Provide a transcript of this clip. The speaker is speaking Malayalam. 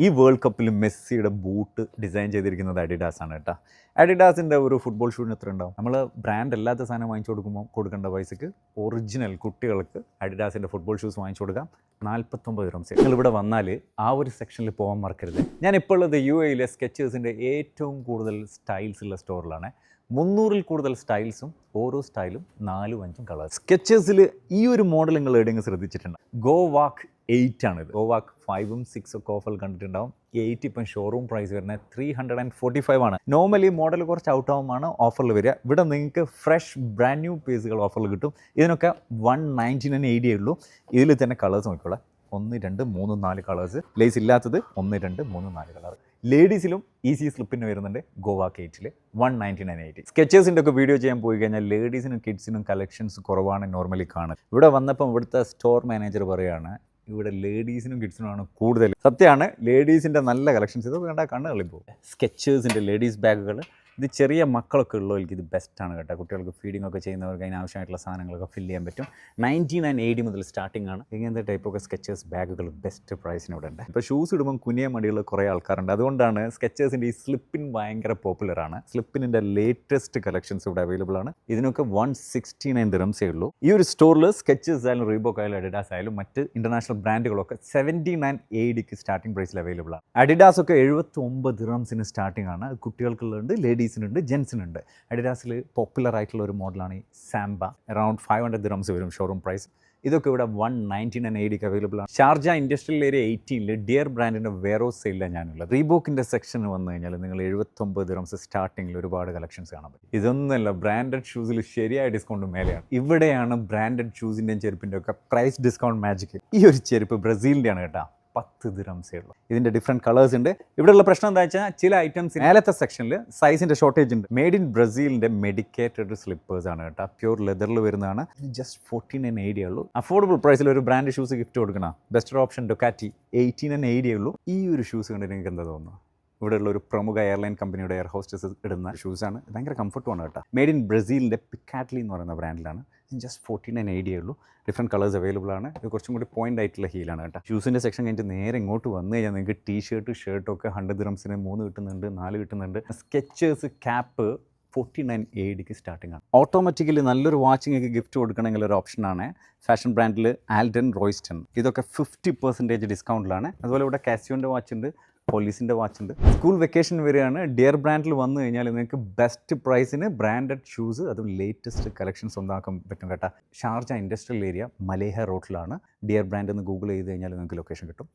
ഈ വേൾഡ് കപ്പിൽ മെസ്സിയുടെ ബൂട്ട് ഡിസൈൻ ചെയ്തിരിക്കുന്നത് അഡിഡാസ് ആണ് കേട്ടോ. അഡിഡാസിൻ്റെ ഒരു ഫുട്ബോൾ ഷൂവിന് എത്ര ഉണ്ടാവും? നമ്മൾ ബ്രാൻഡ് അല്ലാത്ത സാധനം വാങ്ങിച്ചു കൊടുക്കുമ്പോൾ കൊടുക്കേണ്ട പൈസക്ക് ഒറിജിനൽ കുട്ടികൾക്ക് അഡിഡാസിൻ്റെ ഫുട്ബോൾ ഷൂസ് വാങ്ങിച്ചു കൊടുക്കാം. 49 ദിർഹംസ്. നിങ്ങളിവിടെ വന്നാൽ ആ ഒരു സെക്ഷനിൽ പോകാൻ മറക്കരുത്. ഞാനിപ്പോൾ ഉള്ളത് UAE സ്കെച്ചേഴ്സിൻ്റെ ഏറ്റവും കൂടുതൽ സ്റ്റൈൽസ് ഉള്ള സ്റ്റോറിലാണ്. 300-ൽ കൂടുതൽ സ്റ്റൈൽസും ഓരോ സ്റ്റൈലും 4-5 കളേഴ്സ്. സ്കെച്ചേഴ്സിൽ ഈ ഒരു മോഡൽ നിങ്ങൾ എവിടെയെങ്കിലും ശ്രദ്ധിച്ചിട്ടുണ്ട്? ഗോ വാക്ക് 8 ആണിത്. ഗോ വാക്ക് 5ഉം 6 ഒക്കെ ഓഫറിൽ കണ്ടിട്ടുണ്ടാവും. 8 ഇപ്പം ഷോറൂം പ്രൈസ് വരുന്നത് 345 ആണ്. നോർമലി മോഡൽ കുറച്ച് ഔട്ട് ആവുമാണ് ഓഫറിൽ വരിക. ഇവിടെ നിങ്ങൾക്ക് ഫ്രഷ് ബ്രാൻഡ് ന്യൂ പീസുകൾ ഓഫറിൽ കിട്ടും. ഇതിനൊക്കെ 199 ഉള്ളൂ. ഇതിൽ തന്നെ കളേഴ്സ് നോക്കിക്കോളാം. 1, 2, 3, 4 കളേഴ്സ്. ലേസ് ഇല്ലാത്തത് 1, 2, 3, 4 കളർ. ലേഡീസിലും ഈസി സ്ലിപ്പിന് വരുന്നുണ്ട് ഗോവാക്ക് 8-ൽ 199.80. സ്കെച്ചേഴ്സിൻ്റെ ഒക്കെ വീഡിയോ ചെയ്യാൻ പോയി കഴിഞ്ഞാൽ ലേഡീസിനും കിഡ്സിനും കളക്ഷൻസ് കുറവാണ് നോർമലി കാണുന്നത്. ഇവിടെ വന്നപ്പം ഇവിടുത്തെ സ്റ്റോർ മാനേജർ പറയുകയാണ് ഇവിടെ ലേഡീസിനും കിഡ്സിനുമാണ് കൂടുതൽ. സത്യമാണ്, ലേഡീസിൻ്റെ നല്ല കളക്ഷൻസ് ഇതൊക്കെ കണ്ടാൽ കണ്ണുകളിൽ പോകും. സ്കെച്ചേഴ്സിൻ്റെ ലേഡീസ് ബാഗുകൾ ഇത് ചെറിയ മക്കളൊക്കെ ഉള്ളവർക്ക് ഇത് ബെസ്റ്റാണ് കേട്ടോ. കുട്ടികൾക്ക് ഫീഡിംഗ് ഒക്കെ ചെയ്യുന്നവർക്ക് അതിനാവശ്യമായിട്ടുള്ള സാധനങ്ങളൊക്കെ ഫില്ല് ചെയ്യാൻ പറ്റും. 99.80 മുതൽ സ്റ്റാർട്ടിംഗ് ആണ്. ഇങ്ങനത്തെ ടൈപ്പൊക്കെ സ്കെച്ചേഴ്സ് ബാഗുകൾ ബെസ്റ്റ് പ്രൈസിന് ഇവിടെ ഉണ്ട്. ഇപ്പോൾ ഷൂസ് ഇടുമ്പോൾ കുനിയ മടിയുള്ള കുറേ ആൾക്കാരുണ്ട്. അതുകൊണ്ടാണ് സ്കെച്ചേഴ്സിൻ്റെ ഈ സ്ലിപ്പിൻ ഭയങ്കര പോപ്പുലറാണ്. സ്ലിപ്പിൻ്റെ ലേറ്റസ്റ്റ് കളക്ഷൻസ് ഇവിടെ അവൈലബിൾ ആണ്. ഇതിനൊക്കെ 169 ദിർഹംസേ ഉള്ളൂ. ഈ ഒരു സ്റ്റോറിൽ സ്കെച്ചേഴ്സ് ആയാലും റീബോക്ക് ആയാലും അഡിഡാസ് ആയാലും മറ്റ് ഇൻ്റർനാഷണൽ ബ്രാൻഡുകളൊക്കെ 79.80 സ്റ്റാർട്ടിംഗ് പ്രൈസിൽ അവൈലബിൾ ആണ്. അഡിഡാസ് ഒക്കെ 79 ദിർഹംസിന് സ്റ്റാർട്ടിംഗ് ആണ്. കുട്ടികൾക്കുള്ളുണ്ട്, ലേഡീസിനുണ്ട്, ജെൻസിനുണ്ട്. അഡിഡാസിൽ പോപ്പുലർ ആയിട്ടുള്ള ഒരു മോഡലാണ് ഈ സാംബ. അറൗണ്ട് 500 ദിർഹംസ് വരും ഷോറൂം പ്രൈസ്. ഇതൊക്കെ ഇവിടെ 199.80 അവൈലബിൾ ആണ്. ഷാർജ ഇൻഡസ്ട്രിയൽ ഏരിയ 18-ൽ ഡിയർ ബ്രാൻഡിൻ്റെ വേറോസ് സെയിലാണ് ഞാനുള്ളത്. റീബോക്കിൻ്റെ സെക്ഷന് വന്നു കഴിഞ്ഞാൽ നിങ്ങൾ 79 ദിർഹംസ് സ്റ്റാർട്ടിങ്ങിൽ ഒരുപാട് കളക്ഷൻസ് കാണാൻ പറ്റും. ഇതൊന്നുമല്ല, ബ്രാൻഡഡ് ഷൂസിൽ ശരിയായ ഡിസ്കൗണ്ട് മേലെയാണ്. ഇവിടെയാണ് ബ്രാൻഡഡ് ഷൂസിൻ്റെയും ചെരുപ്പിൻ്റെ ഒക്കെ പ്രൈസ് ഡിസ്കൗണ്ട് മാജിക്. ഈ ഒരു ചെരുപ്പ് ബ്രസീലിൻ്റെ ആണ് കേട്ടോ. 10 ദിർഹംസേ ഉള്ളൂ. ഇതിൻ്റെ ഡിഫറെൻറ്റ് കളേഴ്സ് ഉണ്ട്. ഇവിടെയുള്ള പ്രശ്നം എന്താ വെച്ചാൽ ചില ഐറ്റംസ് മേലത്തെ സെക്ഷനിൽ സൈസിൻ്റെ ഷോർട്ടേജ് ഉണ്ട്. മെയ്ഡ് ഇൻ ബ്രസീലിൻ്റെ മെഡിക്കേറ്റഡ് സ്ലിപ്പേഴ്സ് ആണ് കേട്ടോ. പ്യൂർ ലെതറിൽ വരുന്നതാണ്. ജസ്റ്റ് 14.80 ഉള്ളൂ. അഫോർഡബിൾ പ്രൈസിൽ ഒരു ബ്രാൻഡ് ഷൂസ് ഗിഫ്റ്റ് കൊടുക്കണം. ബെസ്റ്റർ ഓപ്ഷൻ ഡൊക്കാറ്റി 18.80 ഉള്ളൂ. ഈ ഒരു ഷൂസ് കണ്ടിട്ട് നിങ്ങൾക്ക് എന്താ തോന്നുന്നു? ഇവിടെയുള്ള ഒരു പ്രമുഖ എയർലൈൻ കമ്പനിയുടെ എയർ ഹോസ്റ്റസ് ഇടുന്ന ഷൂസാണ്. ഭയങ്കര കംഫർട്ടുമാണ് കേട്ടോ. മെയ്ഡ് ഇൻ ബ്രസീലിൻ്റെ പിക്കാറ്റ്ലി എന്ന് പറയുന്ന ബ്രാൻഡിലാണ്. ജസ്റ്റ് 14.80 ഉള്ളൂ. ഡിഫറെൻറ്റ് കളേഴ്സ് അവൈലബിൾ ആണ്. ഇത് കുറച്ചും കൂടി പോയിൻ്റ് ആയിട്ടുള്ള ഹീലാണ് കേട്ടോ. ഷൂസിൻ്റെ സെക്ഷൻ കഴിഞ്ഞിട്ട് നേരെ ഇങ്ങോട്ട് വന്നു കഴിഞ്ഞാൽ നിങ്ങൾക്ക് ഷർട്ടൊക്കെ 100 ദിർഹംസിന് 3 കിട്ടുന്നുണ്ട്, 4 കിട്ടുന്നുണ്ട്. സ്കെച്ചേഴ്സ് ക്യാപ്പ് 49.80 സ്റ്റാർട്ടിംഗ് ആണ്. ഓട്ടോമാറ്റിക്കലി നല്ലൊരു വാച്ചിങ് ഗിഫ്റ്റ് കൊടുക്കണമെങ്കിൽ ഒരു ഓപ്ഷനാണ്. ഫാഷൻ ബ്രാൻഡിൽ ആൽഡൻ റോയ്സ്റ്റൺ. ഇതൊക്കെ 50% ഡിസ്കൗണ്ടിലാണ്. അതുപോലെ ഇവിടെ കാസിയോൻ്റെ വാച്ച് ഉണ്ട്, പോലീസിൻ്റെ വാച്ച് ഉണ്ട്. സ്കൂൾ വെക്കേഷൻ വരെയാണ്. ഡിയർ ബ്രാൻഡിൽ വന്നു കഴിഞ്ഞാൽ നിങ്ങൾക്ക് ബെസ്റ്റ് പ്രൈസിന് ബ്രാൻഡഡ് ഷൂസ് അതും ലേറ്റസ്റ്റ് കളക്ഷൻസ് സ്വന്തമാക്കാൻ പറ്റും കേട്ടോ. ഷാർജ ഇൻഡസ്ട്രിയൽ ഏരിയ മലേഹ റോഡിലാണ്. ഡിയർ ബ്രാൻഡ് എന്ന് ഗൂഗിൾ ചെയ്ത് കഴിഞ്ഞാൽ നിങ്ങൾക്ക് ലൊക്കേഷൻ കിട്ടും.